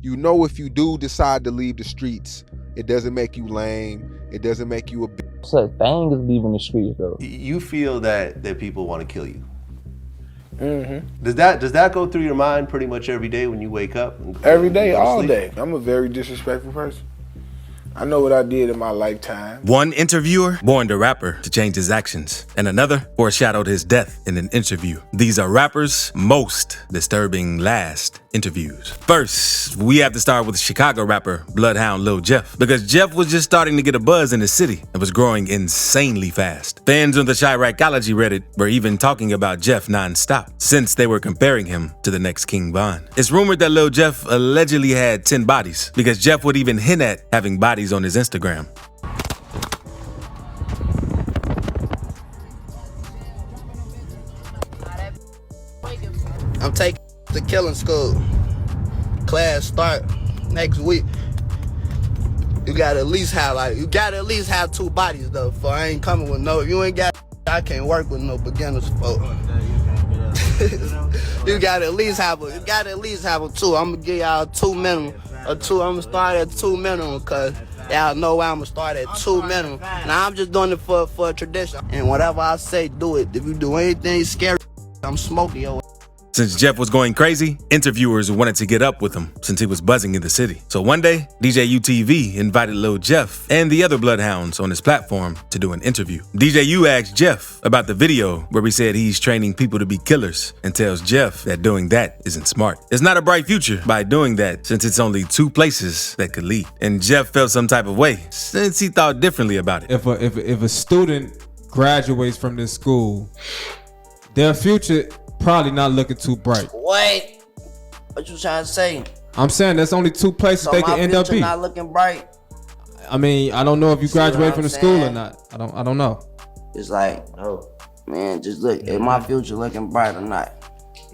You know, if you do decide to leave the streets, it doesn't make you lame. It doesn't make you a bitch. Such thing is leaving the streets though. You feel that people want to kill you. Does that go through your mind pretty much every day when you wake up? Every day, all day. I'm a very disrespectful person. I know what I did in my lifetime. One interviewer warned a rapper to change his actions, and another foreshadowed his death in an interview. These are rappers' most disturbing last interviews. First, we have to start with Chicago rapper Bloodhound Lil Jeff, because Jeff was just starting to get a buzz in the city and was growing insanely fast. Fans on the Chiracology Reddit were even talking about Jeff nonstop, since they were comparing him to the next King Von. It's rumored that Lil Jeff allegedly had 10 bodies, because Jeff would even hint at having bodies on his Instagram. I'm taking to killing school. Class start next week. You gotta at least have 2 bodies though. For I ain't coming with no. You ain't got. I can't work with no beginners, folks. You gotta at least have a 2. I'm gonna give y'all 2 minimum. I'm gonna start at 2 minimum, cause y'all know why I'm gonna start at 2 minimum. Now I'm just doing it for a tradition. And whatever I say, do it. If you do anything scary, I'm smoking your. Since Jeff was going crazy, interviewers wanted to get up with him since he was buzzing in the city. So one day, DJ UTV invited Lil Jeff and the other Bloodhounds on his platform to do an interview. DJ U asked Jeff about the video where he said he's training people to be killers and tells Jeff that doing that isn't smart. It's not a bright future by doing that, since it's only 2 places that could lead. And Jeff felt some type of way since he thought differently about it. If a student graduates from this school, their future probably not looking too bright. Wait, what you trying to say? I'm saying there's only 2 places So they my can end up future being. not looking bright. I mean, I don't know if you See what graduate I'm from the school or saying? not. I don't know. It's like, man, just look. Is my future looking bright or not?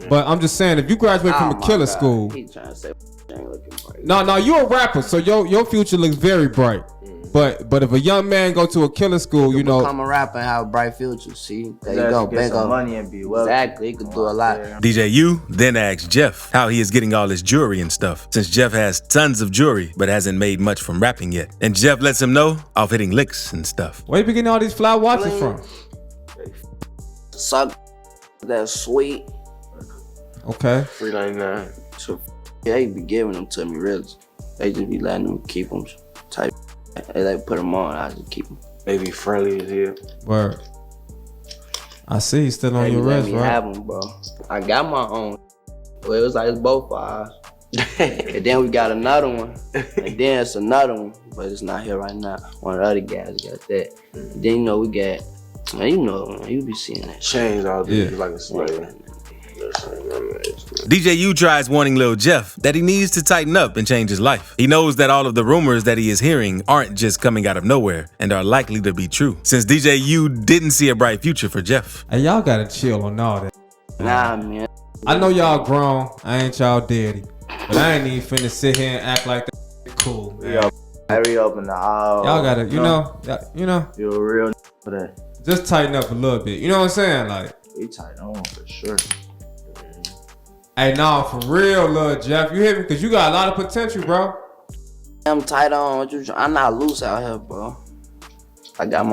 But I'm just saying, if you graduate Oh from a my killer God. school, He trying to say ain't looking bright. no, you're a rapper, so your future looks very bright. But if a young man go to a killer school, you know, Become a rapper and have a bright future. See, there you Exactly, go, get some bingo. money and be wealthy. Exactly, he could do a lot. DJ U then asked Jeff how he is getting all his jewelry and stuff, since Jeff has tons of jewelry but hasn't made much from rapping yet. And Jeff lets him know off hitting licks and stuff. where you be getting all these fly watches from? Suck that sweet. Okay. $3.99. So they be giving them to me, really. They just be letting them keep them type. They like put them on, I just keep them. They be friendly as hell. Word. I see he's still on They your let wrist, me right? have them, bro. I got my own. Well, it was like it's both of ours. And then we got another one. And then it's another one, but it's not here right now. One of the other guys got that. And then we got, man, you be seeing that shit. Chains all day, Yeah. like a slave. DJ U tries warning Lil Jeff that he needs to tighten up and change his life. He knows that all of the rumors that he is hearing aren't just coming out of nowhere and are likely to be true, since DJ U didn't see a bright future for Jeff. Hey, y'all gotta chill on all that. Nah, man. I know y'all grown. I ain't y'all daddy, but I ain't even finna sit here and act like that. Cool, man. Yo, hurry up in the aisle. Y'all gotta, you know, You're a real for that. just tighten up a little bit. You know what I'm saying? Like, We tight on for sure. hey, nah, for real, Lil Jeff, you hear me? Cause you got a lot of potential, bro. I'm tight on what you. I'm not loose out here, bro. I got my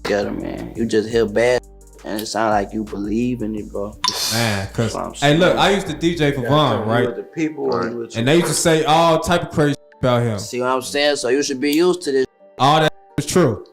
together, man. You just hear bad, and it sound like you believe in it, bro. Man, cause That's what I'm hey, saying. look, I used to DJ for Von, You right? with the people or you with And they used to say all type of crazy about him. See what I'm saying? So you should be used to this. All that was true.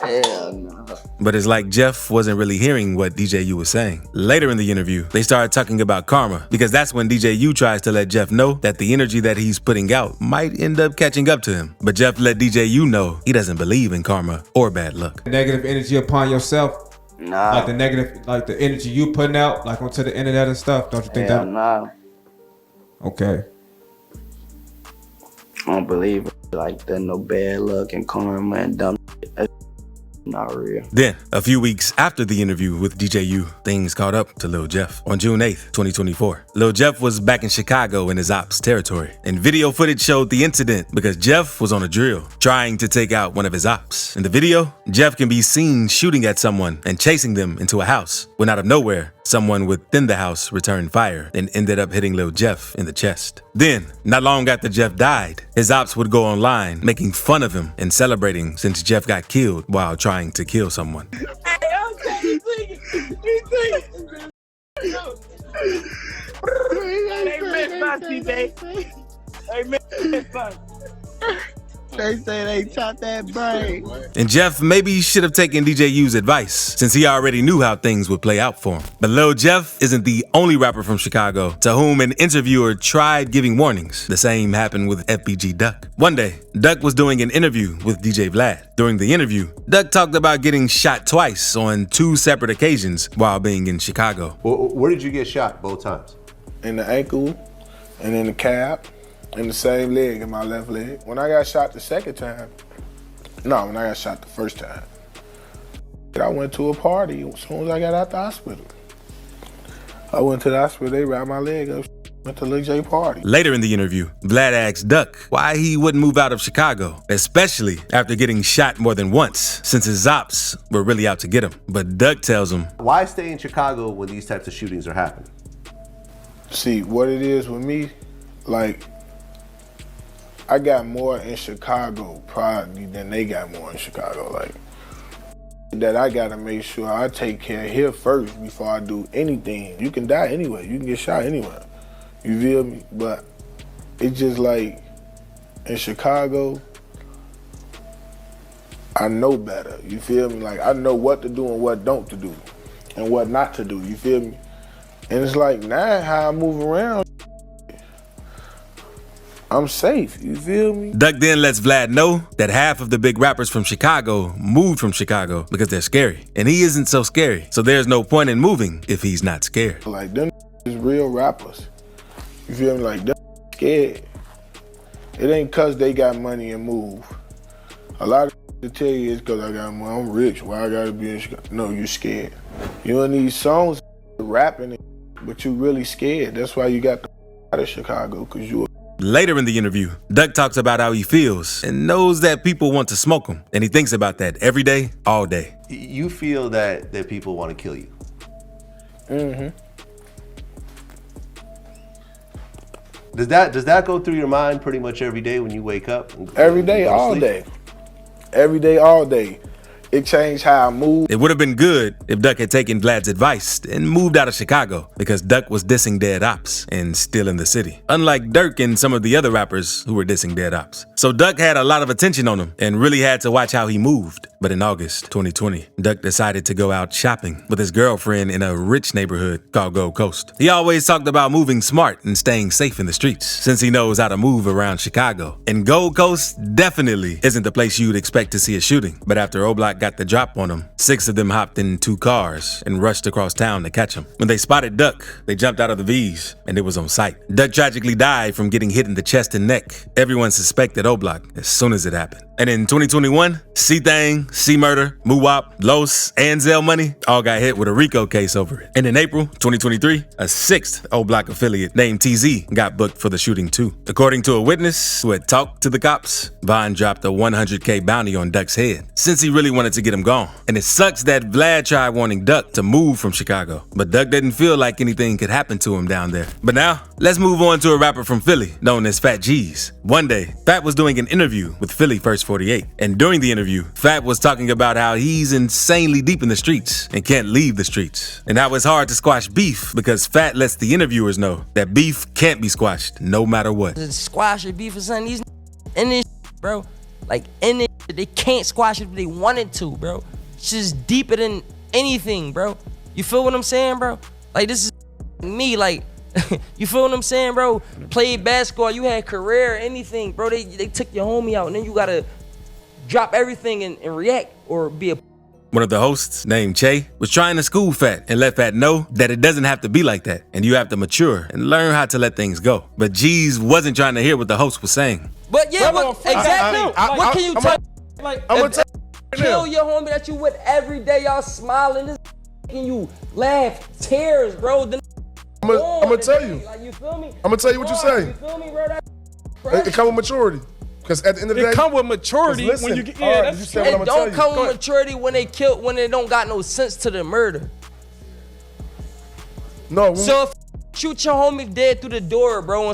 Hell no. But it's like Jeff wasn't really hearing what DJ U was saying. Later in the interview, they started talking about karma, because that's when DJ U tries to let Jeff know that the energy that he's putting out might end up catching up to him. But Jeff let DJ U know he doesn't believe in karma or bad luck. Negative energy upon yourself, Nah. like the negative, like the energy you putting out, like onto the internet and stuff. Don't you think Hell that? nah. Okay. I don't believe it like that. No bad luck and karma and dumb shit. Not real. Then, a few weeks after the interview with DJU, things caught up to Lil Jeff. On June 8th, 2024, Lil Jeff was back in Chicago in his ops territory, and video footage showed the incident because Jeff was on a drill, trying to take out one of his ops. In the video, Jeff can be seen shooting at someone and chasing them into a house, when out of nowhere, someone within the house returned fire and ended up hitting Lil Jeff in the chest. Then, not long after Jeff died, his ops would go online making fun of him and celebrating since Jeff got killed while trying to kill someone. They say they chopped that brain. And Jeff maybe should have taken DJU's advice, since he already knew how things would play out for him. But Lil Jeff isn't the only rapper from Chicago to whom an interviewer tried giving warnings. The same happened with FBG Duck. One day, Duck was doing an interview with DJ Vlad. During the interview, Duck talked about getting shot twice on 2 separate occasions while being in Chicago. Where did you get shot both times? In the ankle and in the calf. In the same leg, in my left leg. When I got shot the second time, when I got shot the first time, I went to a party as soon as I got out the hospital. I went to the hospital, they wrapped my leg up, went to Lil J party. Later in the interview, Vlad asked Duck why he wouldn't move out of Chicago, especially after getting shot more than once, since his ops were really out to get him. But Duck tells him, why stay in Chicago when these types of shootings are happening? See, what it is with me, like, I got more in Chicago probably than they got more in Chicago. Like, that I gotta make sure I take care of here first before I do anything. You can die anyway, you can get shot anywhere. You feel me? But it's just like, in Chicago, I know better, you feel me? Like, I know what to do and what don't to do, and what not to do, you feel me? And it's like, now how I move around, I'm safe, you feel me? Duck then lets Vlad know that half of the big rappers from Chicago moved from Chicago because they're scary. And he isn't so scary, so there's no point in moving if he's not scared. Like, them is real rappers. You feel me? Like, them scared. It ain't cause they got money and move. A lot of to tell you is cause I got money, I'm rich, why I gotta be in Chicago? No, you scared. You don't need songs rapping, but you really scared. That's why you got the out of Chicago, cause you. Later in the interview, Duck talks about how he feels and knows that people want to smoke him. And he thinks about that every day, all day. You feel that people want to kill you? Mm-hmm. Does that go through your mind pretty much every day when you wake up? Every day, all day. Every day, all day. It changed how I move. It would have been good if Duck had taken Vlad's advice and moved out of Chicago, because Duck was dissing dead ops and still in the city, unlike Dirk and some of the other rappers who were dissing dead ops. So Duck had a lot of attention on him and really had to watch how he moved. But in August 2020, Duck decided to go out shopping with his girlfriend in a rich neighborhood called Gold Coast. He always talked about moving smart and staying safe in the streets, since he knows how to move around Chicago. And Gold Coast definitely isn't the place you'd expect to see a shooting. But after O'Block got the drop on him, 6 of them hopped in 2 cars and rushed across town to catch him. When they spotted Duck, they jumped out of the V's, and it was on sight. Duck tragically died from getting hit in the chest and neck. Everyone suspected O'Block as soon as it happened. And in 2021, C-Thang, C-Murder, Muwop, Los, and Zell Money all got hit with a RICO case over it. And in April 2023, a 6th O-Block affiliate named TZ got booked for the shooting too. According to a witness who had talked to the cops, Vaughn dropped a $100K bounty on Duck's head since he really wanted to get him gone. And it sucks that Vlad tried warning Duck to move from Chicago, but Duck didn't feel like anything could happen to him down there. But now, let's move on to a rapper from Philly known as Fat G's. One day, Fat was doing an interview with Philly First 48. And during the interview, Fat was talking about how he's insanely deep in the streets and can't leave the streets, and how it's hard to squash beef because Fat lets the interviewers know that beef can't be squashed no matter what. Squash your beef or something, these in this bro. Like in this, they can't squash it if they wanted to, bro. It's just deeper than anything, bro. You feel what I'm saying, bro? Like this is me, like you feel what I'm saying, bro? Played basketball, you had career, anything, bro. They took your homie out, and then you gotta drop everything and react or be a. One of the hosts, named Che, was trying to school Fat and let Fat know that it doesn't have to be like that, and you have to mature and learn how to let things go. But G's wasn't trying to hear what the host was saying. But yeah, exactly. What can you tell? I'm gonna tell kill your homie that you with every day, y'all smiling, this making you laugh, tears, bro. I'm gonna tell you. Like, you feel me? I'm gonna tell you what you say. You feel me, bro? It come with maturity. Because at the end of the day, it come with maturity listen, when you get. all Yeah, right, that's you said what I'm It gonna don't tell come with maturity when they don't got no sense to the murder. No. So if shoot your homie dead through the door, bro,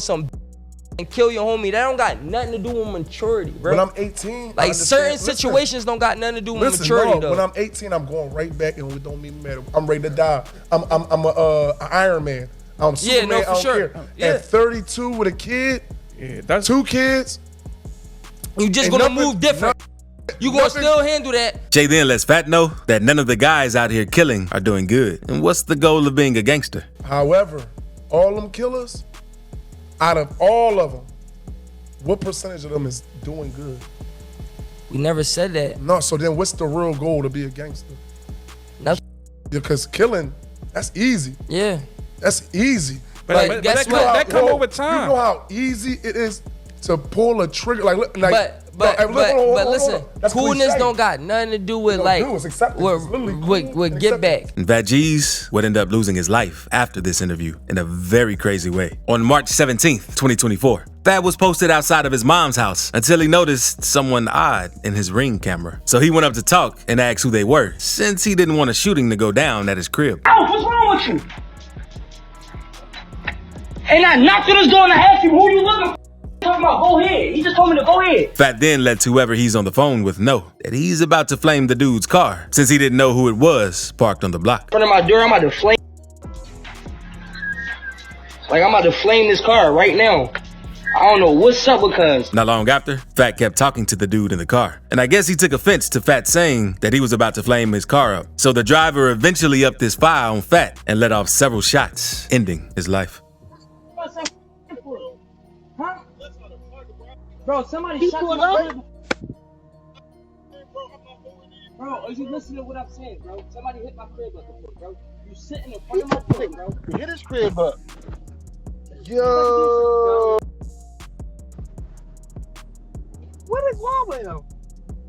and kill your homie, that don't got nothing to do with maturity, bro. When I'm 18, like certain situations don't got nothing to do with maturity, though. When I'm 18, I'm going right back, and it don't even matter. I'm ready to die. I'm a Iron Man. I'm Superman. Yeah, no, for sure. Yeah. At 32 with a kid, that's 2 kids. You just gonna move different. You gonna still handle that. Jay then lets Fat know that none of the guys out here killing are doing good. And what's the goal of being a gangster? However, all them killers, out of all of them, what percentage of them is doing good? We never said that. No, so then what's the real goal to be a gangster? Because killing, that's easy. Yeah. That's easy. But that come over time. You know how easy it is to pull a trigger. But listen, coolness don't got nothing to do with with get back. And Fat G's would end up losing his life after this interview in a very crazy way. On March 17th, 2024, Fat was posted outside of his mom's house until he noticed someone odd in his Ring camera. So he went up to talk and ask who they were, since he didn't want a shooting to go down at his crib. Oh, what's wrong with you? And I knocked on his door and I asked him, who you looking for? Talking about, go ahead. He just told me to go ahead. Fat then lets whoever he's on the phone with know that he's about to flame the dude's car, since he didn't know who it was parked on the block. In front of my door, I'm about to flame. Like, I'm about to flame this car right now. I don't know what's up because. Not long after, Fat kept talking to the dude in the car. And I guess he took offense to Fat saying that he was about to flame his car up. So the driver eventually upped his fire on Fat and let off several shots, ending his life. Huh? Bro, somebody shot my crib. Bro, are you listening to what I'm saying, bro? Somebody hit my crib up before, bro. You sitting in front of my crib, bro. You hit his crib up. Yo. What is wrong with him?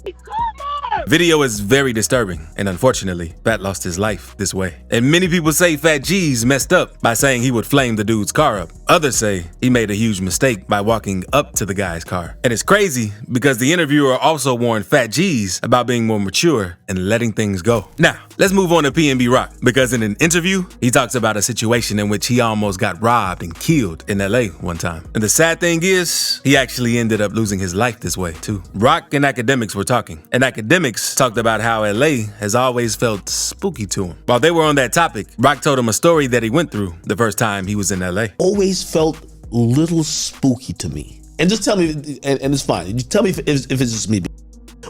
Come on! Video is very disturbing, and unfortunately, Fat lost his life this way. And many people say Fat G's messed up by saying he would flame the dude's car up. Others say he made a huge mistake by walking up to the guy's car. And it's crazy because the interviewer also warned Fat G's about being more mature and letting things go. Now, let's move on to PNB Rock, because in an interview, he talks about a situation in which he almost got robbed and killed in LA one time. And the sad thing is, he actually ended up losing his life this way too. Rock and Academics were talking, and Academics talked about how LA has always felt spooky to him. While they were on that topic, Rock told him a story that he went through the first time he was in LA. Always felt a little spooky to me. And just tell me, and it's fine. You tell me if it's just me.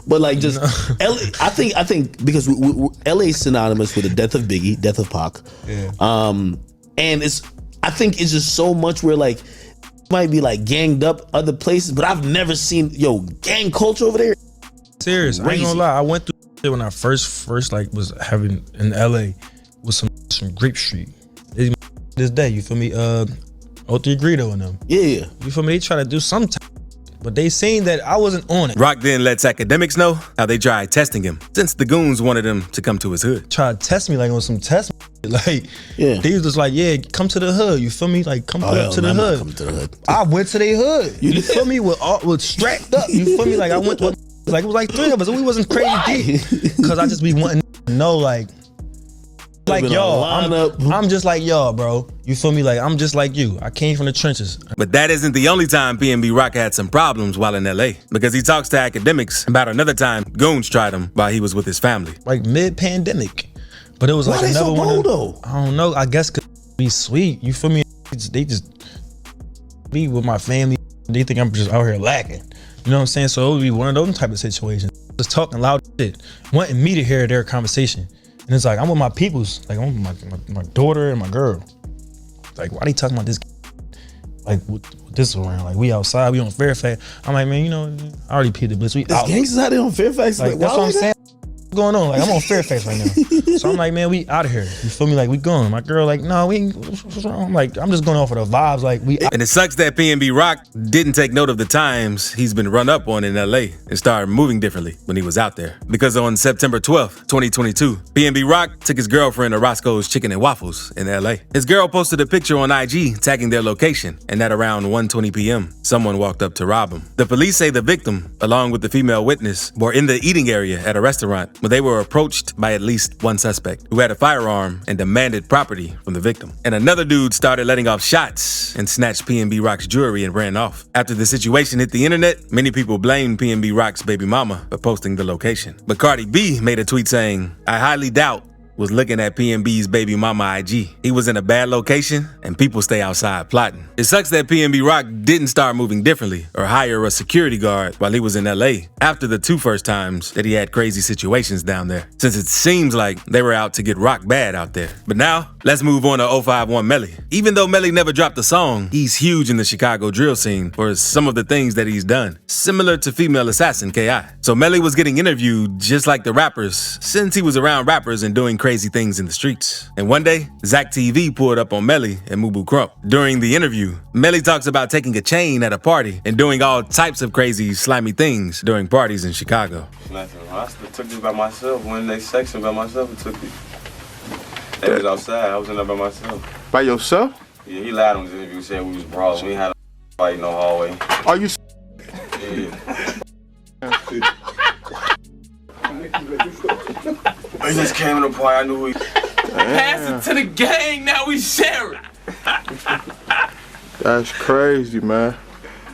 But like just LA, I think because LA is synonymous with the death of Biggie, death of Pac. Yeah. And I think it's just so much where like might be like ganged up other places, but I've never seen gang culture over there. Serious, I ain't gonna lie. I went through it when I first like was having in LA with some Grape Street. This day, you feel me? 03 Greedo and them. Yeah. You feel me? They try to do some but they saying that I wasn't on it. Rock then lets Academics know how they tried testing him, since the Goons wanted him to come to his hood. Try to test me like on some test. Like, yeah. They was just like, yeah, come to the hood. You feel me? Like, come up to the hood. Come to the hood. I went to their hood. You feel me? With strapped up. You feel me? Like I went with, like it was like 3 of us. We wasn't crazy deep. Cause I just be wanting to know like y'all, I'm just like y'all, bro. You feel me? Like I'm just like you. I came from the trenches. But that isn't the only time PNB Rock had some problems while in LA, because he talks to Academics about another time Goons tried him while he was with his family. Like mid-pandemic. But it was like another one. Though? I don't know. I guess cause be sweet. You feel me? They just be with my family. They think I'm just out here lacking. You know what I'm saying? So it would be one of those type of situations. Just talking loud shit, wanting me to hear their conversation. And it's like, I'm with my peoples. Like, I'm with my daughter and my girl. Like, why they talking about this? Like, with this around? Like, we outside, we on Fairfax. I'm like, man, you know, I already paid the blitz. We There's gangsters out there on Fairfax. Like, that's what I'm saying. going on? Like, I'm on Fairfax right now. So I'm like, man, we out of here. You feel me? Like, we going. My girl like, no, we ain't. What's wrong? I'm like, I'm just going off of the vibes. Like, we out. And it sucks that PNB Rock didn't take note of the times he's been run up on in LA and started moving differently when he was out there. Because on September 12th, 2022, PNB Rock took his girlfriend to Roscoe's Chicken and Waffles in LA. His girl posted a picture on IG tagging their location, and at around 1:20 p.m., someone walked up to rob him. The police say the victim, along with the female witness, were in the eating area at a restaurant when they were approached by at least one suspect who had a firearm and demanded property from the victim. And another dude started letting off shots and snatched PNB Rock's jewelry and ran off. After the situation hit the internet, many people blamed PNB Rock's baby mama for posting the location. But Cardi B made a tweet saying, "I highly doubt was looking at PNB's baby mama IG. He was in a bad location and people stay outside plotting." It sucks that PNB Rock didn't start moving differently or hire a security guard while he was in LA after the two first times that he had crazy situations down there, since it seems like they were out to get Rock bad out there. But now, let's move on to 051 Melly. Even though Melly never dropped a song, he's huge in the Chicago drill scene for some of the things that he's done, similar to female assassin K.I. So Melly was getting interviewed just like the rappers since he was around rappers and doing crazy things in the streets. And one day, Zach TV pulled up on Melly and Mubu Crump. During the interview, Melly talks about taking a chain at a party and doing all types of crazy, slimy things during parties in Chicago. Nothing. I took this by myself. When they section by myself, I took it. They was outside. I was in there by myself. By yourself? Yeah, he lied on his interview. Said we was brawling. We ain't had a fight in no hallway. Are you? Yeah. He just came in the party. I knew he. Pass it to the gang. Now we share it. That's crazy, man.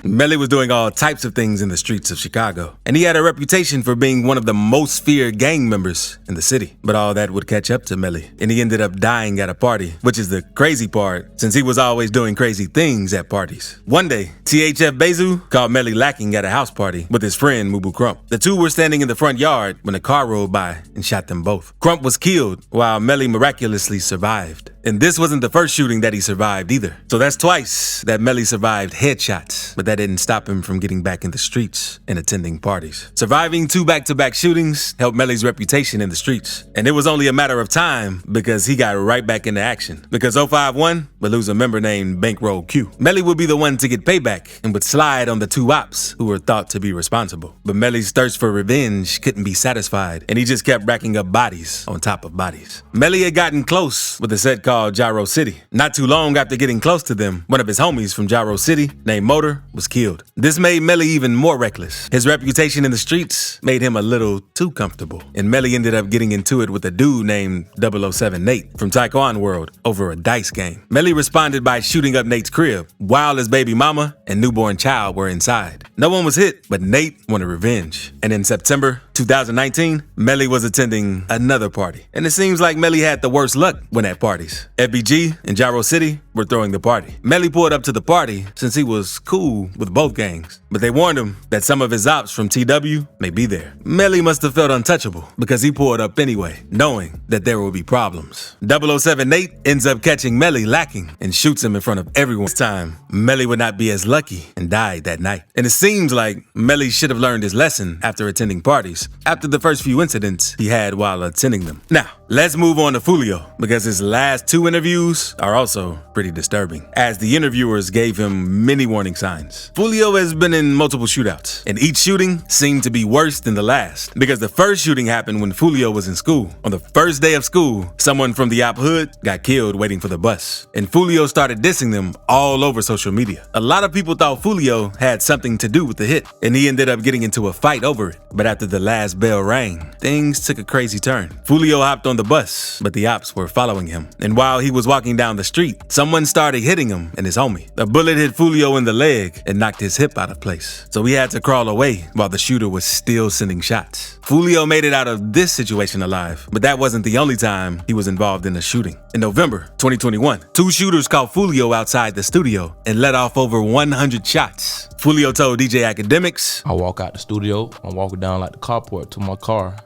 Melly was doing all types of things in the streets of Chicago, and he had a reputation for being one of the most feared gang members in the city. But all that would catch up to Melly, and he ended up dying at a party, which is the crazy part, since he was always doing crazy things at parties. One day, THF Bezu called Melly lacking at a house party with his friend Mubu Crump. The two were standing in the front yard when a car rolled by and shot them both. Crump was killed, while Melly miraculously survived. And this wasn't the first shooting that he survived either. So that's twice that Melly survived headshots, but that didn't stop him from getting back in the streets and attending parties. Surviving two back-to-back shootings helped Melly's reputation in the streets. And it was only a matter of time because he got right back into action. Because 051 would lose a member named Bankroll Q. Melly would be the one to get payback and would slide on the two ops who were thought to be responsible. But Melly's thirst for revenge couldn't be satisfied, and he just kept racking up bodies on top of bodies. Melly had gotten close with a set called Gyro City. Not too long after getting close to them, one of his homies from Gyro City, named Motor, was killed. This made Melly even more reckless. His reputation in the streets made him a little too comfortable, and Melly ended up getting into it with a dude named 007 Nate from Taekwondo World over a dice game. Melly responded by shooting up Nate's crib while his baby mama and newborn child were inside. No one was hit, but Nate wanted revenge. And in September 2019, Melly was attending another party. And it seems like Melly had the worst luck when at parties. FBG and Gyro City were throwing the party. Melly pulled up to the party since he was cool with both gangs, but they warned him that some of his ops from TW may be there. Melly must have felt untouchable because he pulled up anyway, knowing that there would be problems. 007 Nate ends up catching Melly lacking and shoots him in front of everyone. This time, Melly would not be as lucky and died that night. And it seems like Melly should have learned his lesson after attending parties, after the first few incidents he had while attending them. Now, let's move on to Fulio, because his last two interviews are also pretty disturbing, as the interviewers gave him many warning signs. Fulio has been in multiple shootouts, and each shooting seemed to be worse than the last, because the first shooting happened when Fulio was in school. On the first day of school, someone from the op hood got killed waiting for the bus, and Fulio started dissing them all over social media. A lot of people thought Fulio had something to do with the hit, and he ended up getting into a fight over it. But after the last bell rang, things took a crazy turn. Fulio hopped on the bus, but the ops were following him. And while he was walking down the street, someone started hitting him and his homie. A bullet hit Fulio in the leg and knocked his hip out of place. So he had to crawl away while the shooter was still sending shots. Fulio made it out of this situation alive, but that wasn't the only time he was involved in a shooting. In November 2021, two shooters caught Fulio outside the studio and let off over 100 shots. Fulio told DJ Academics, I walk out the studio, I'm walking down like the carport to my car.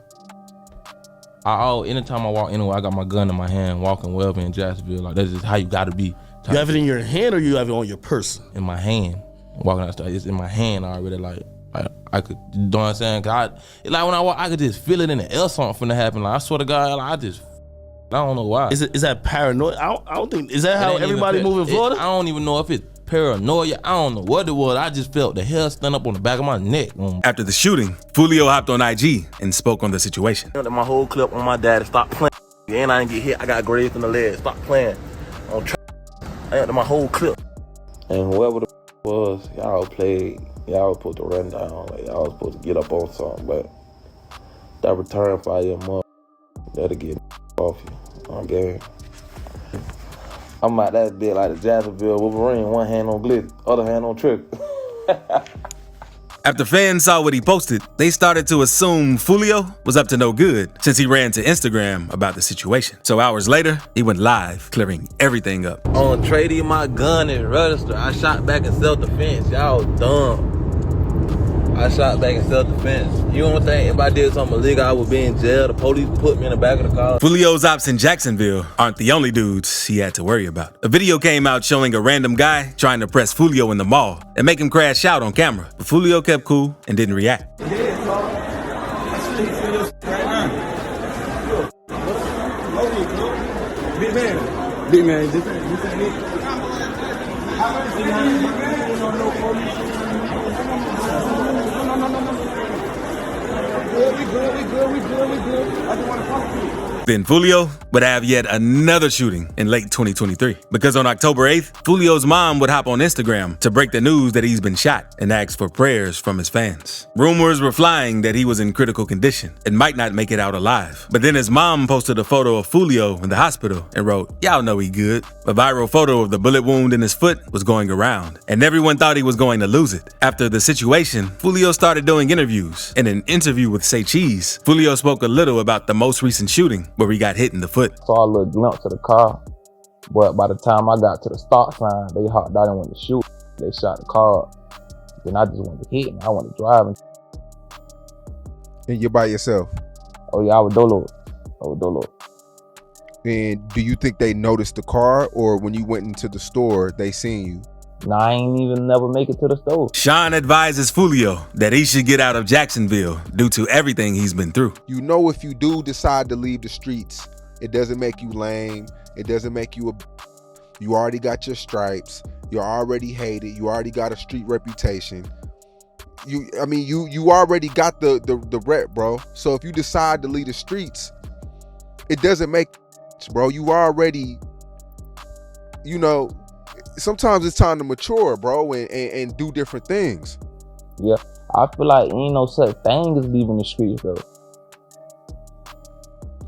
Anytime I walk anywhere, I got my gun in my hand, walking wherever in Jacksonville. Like, that's just how you gotta be. You have it in your hand or you have it on your person? In my hand. Walking out the store, it's in my hand already. Like, Like I could, you know what I'm saying? Cause like when I walk, I could just feel it in the air, something finna happen. Like I swear to God, like, I don't know why. Is that paranoid? I don't think. Is that how everybody move in Florida? I don't even know if it's paranoia. I don't know what it was. I just felt the hair stand up on the back of my neck. After the shooting, Fulio hopped on IG and spoke on the situation. My whole clip on my daddy. Stop playing. And I didn't get hit. I got grazed in the leg. Stop playing. I had my whole clip. And whoever the was, y'all played. Y'all was supposed to run down. Like y'all was supposed to get up on something, but that return fire, that'll get off you on game. I'm out that bit like the Jacksonville Wolverine, one hand on glitz, other hand on trick. After fans saw what he posted, they started to assume Fulio was up to no good since he ran to Instagram about the situation. So hours later, he went live, clearing everything up. On trading my gun and register, I shot back in self-defense. Y'all dumb. I shot back in self-defense. You don't think if I did something illegal, I would be in jail? The police put me in the back of the car. Fulio's ops in Jacksonville aren't the only dudes he had to worry about. A video came out showing a random guy trying to press Fulio in the mall and make him crash out on camera. But Fulio kept cool and didn't react. Big man. We good. I just want to talk to you. Then Fulio would have yet another shooting in late 2023. Because on October 8th, Fulio's mom would hop on Instagram to break the news that he's been shot and ask for prayers from his fans. Rumors were flying that he was in critical condition and might not make it out alive. But then his mom posted a photo of Fulio in the hospital and wrote, "Y'all know he good." A viral photo of the bullet wound in his foot was going around, and everyone thought he was going to lose it. After the situation, Fulio started doing interviews. In an interview with Say Cheese, Fulio spoke a little about the most recent shooting where he got hit in the foot. Saw a little glimpse of the car, but by the time I got to the stop sign, they hopped out and went to shoot. They shot the car. Then I just went to hit and I went to drive. And you're by yourself? Oh yeah, I was dolo. And do you think they noticed the car, or when you went into the store, they seen you? Nah, I ain't even never make it to the store. Sean advises Fulio that he should get out of Jacksonville due to everything he's been through. You know, if you do decide to leave the streets, it doesn't make you lame. It doesn't make you you already got your stripes. You're already hated. You already got a street reputation. You already got the rep, bro. So if you decide to leave the streets, it doesn't make, bro. You already, sometimes it's time to mature, bro, and do different things. Yeah, I feel like ain't no such thing as leaving the streets, though.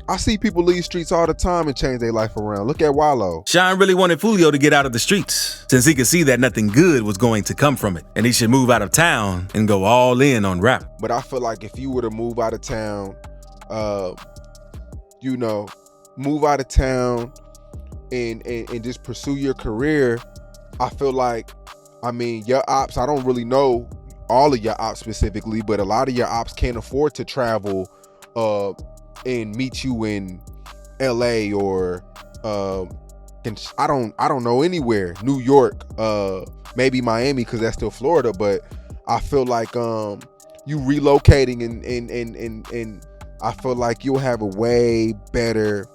I see people leave streets all the time and change their life around. Look at Wallow. Sean really wanted Fulio to get out of the streets since he could see that nothing good was going to come from it, and he should move out of town and go all in on rap. But I feel like if you were to move out of town, move out of town and just pursue your career, I feel like, your ops, I don't really know all of your ops specifically, but a lot of your ops can't afford to travel and meet you in LA or I don't know anywhere, New York, maybe Miami, because that's still Florida. But I feel like you relocating and I feel like you'll have way better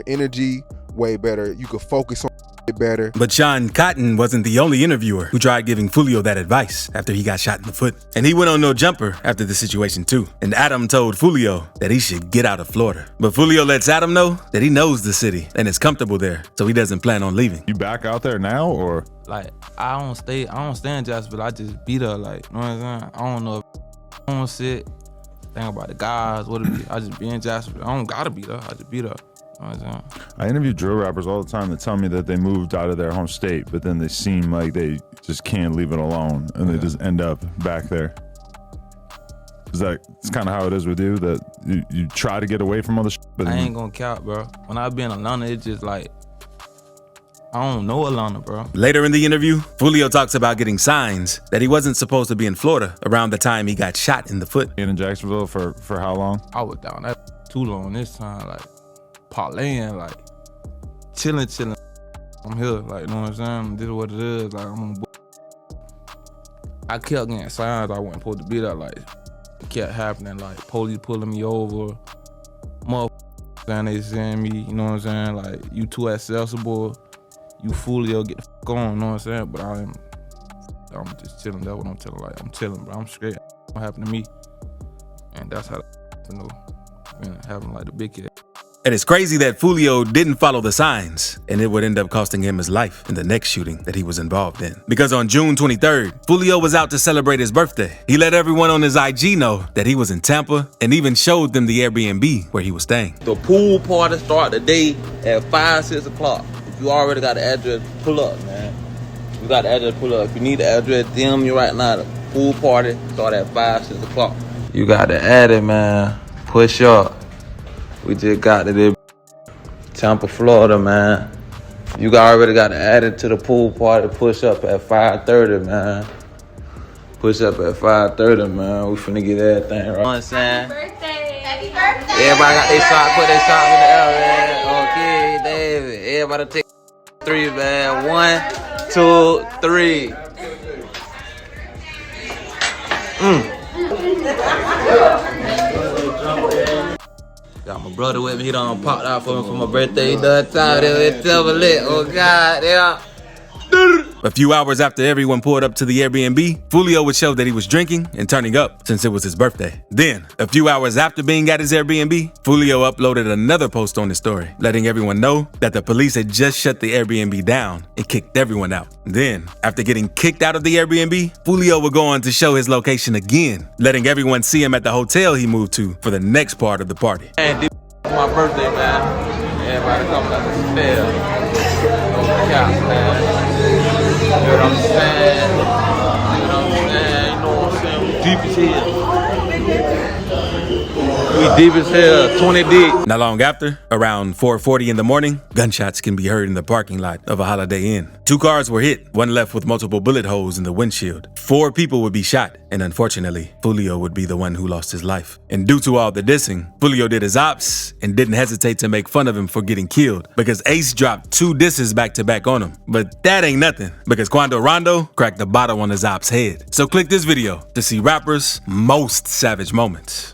energy, way better. You could focus on it better. But Sean Cotton wasn't the only interviewer who tried giving Fulio that advice after he got shot in the foot. And he went on No Jumper after the situation too. And Adam told Fulio that he should get out of Florida. But Fulio lets Adam know that he knows the city and is comfortable there, so he doesn't plan on leaving. You back out there now, or? Like, I don't stay in Jacksonville. I just be there, like, you know what I'm saying? I don't know if I don't sit, think about the guys, what it be. I just be in Jacksonville. I don't gotta be there. I just be there. I interview drill rappers all the time that tell me that they moved out of their home state, but then they seem like they just can't leave it alone, and they just end up back there. It's kind of how it is with you, that you try to get away from all the shit, but I ain't gonna count, bro. When I be in Atlanta, it's just like, I don't know Atlanta, bro. Later in the interview, Fulio talks about getting signs that he wasn't supposed to be in Florida around the time he got shot in the foot. In Jacksonville for how long? I was down that too long this time, like parlaying, like chilling. I'm here, like, you know what I'm saying? This is what it is, like, I'm on I kept getting signs I wasn't supposed to be there. Like, it kept happening. Like, police pulling me over. Motherfuckers saying they saying me, you know what I'm saying? Like, you too accessible. You Fulio, get the fuck on, you know what I'm saying? But I'm just chilling. That's what I'm telling. Like, I'm chilling, bro. I'm straight. What happened to me? And that's how, you know, having like the big kid. And it's crazy that Fulio didn't follow the signs, and it would end up costing him his life in the next shooting that he was involved in. Because on June 23rd, Fulio was out to celebrate his birthday. He let everyone on his IG know that he was in Tampa and even showed them the Airbnb where he was staying. The pool party start the day at 5, 6 o'clock. If you already got the address, pull up, man. You got the address, pull up. If you need the address, DM me right now. The pool party start at 5, 6 o'clock. You got to add it, man. Push up. We just got to this Tampa, Florida, man. You already got to add it to the pool party. Push up at 5:30, man. Push up at 5:30, man. We finna get everything right. You know what I'm saying? Happy birthday. Happy birthday. Everybody got their shot, put their shot in the air, man. Okay, David. Everybody take 3, man. 1, 2, 3. Got my brother with me. He done popped out for me for my birthday. He done tired of it. Lit. Oh, God, yeah. A few hours after everyone pulled up to the Airbnb, Fulio would show that he was drinking and turning up since it was his birthday. Then, a few hours after being at his Airbnb, Fulio uploaded another post on his story, letting everyone know that the police had just shut the Airbnb down and kicked everyone out. Then, after getting kicked out of the Airbnb, Fulio would go on to show his location again, letting everyone see him at the hotel he moved to for the next part of the party. Man, this is my birthday, man. Everybody coming out the stairs. No cap, man. You know what I'm saying? You know what I'm saying? You know what I'm saying? We deep as hell. We deep as hell, 20 deep. Not long after, around 4:40 in the morning, gunshots can be heard in the parking lot of a Holiday Inn. 2 cars were hit, one left with multiple bullet holes in the windshield. 4 people would be shot, and unfortunately, Fulio would be the one who lost his life. And due to all the dissing, Fulio did his ops and didn't hesitate to make fun of him for getting killed because Ace dropped 2 disses back to back on him. But that ain't nothing because Quando Rondo cracked the bottle on his ops' head. So click this video to see rappers' most savage moments.